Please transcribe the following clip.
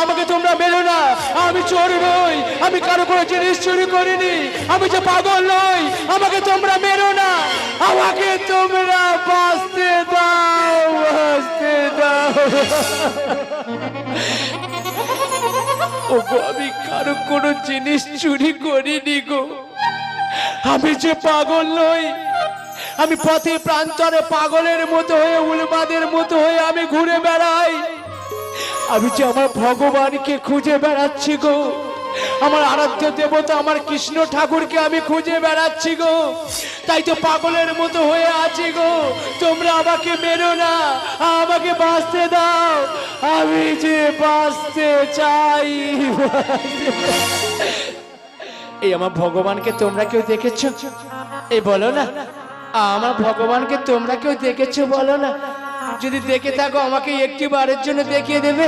আমাকে তোমরা মেরো না, আমি চোর নই, আমি কারো কোনো জিনিস চুরি করিনি, আমি যে পাগল নই, আমাকে তোমরা মেরো না, আমাকে তোমরা বাঁচতে দাও, বাঁচতে দাও। ওগো আমি কারো কোনো জিনিস চুরি করিনি গো, আমি যে পাগল নই, আমি পথে প্রান্তরে পাগলের মতো হয়ে উলমাদের মতো হয়ে আমি ঘুরে বেড়াই, আমি যে আমার ভগবানকে খুঁজে বেড়াচ্ছি গো, আমার আরাধ্য দেবতা আমার কৃষ্ণ ঠাকুরকে আমি খুঁজে বেড়াচ্ছি গো, তাই তো পাগলের মতো হয়ে আছি গো। তোমরা আমাকে মেরো না, আমাকে বাঁচতে দাও, আমি যে বাঁচতে চাই। এই আমার ভগবানকে তোমরা কেউ দেখেছো? এই বলো না, আমার ভগবানকে তোমরা কেউ দেখেছো? বলো না, যদি দেখে থাকো আমাকে একটি বারের জন্য দেখিয়ে দেবে।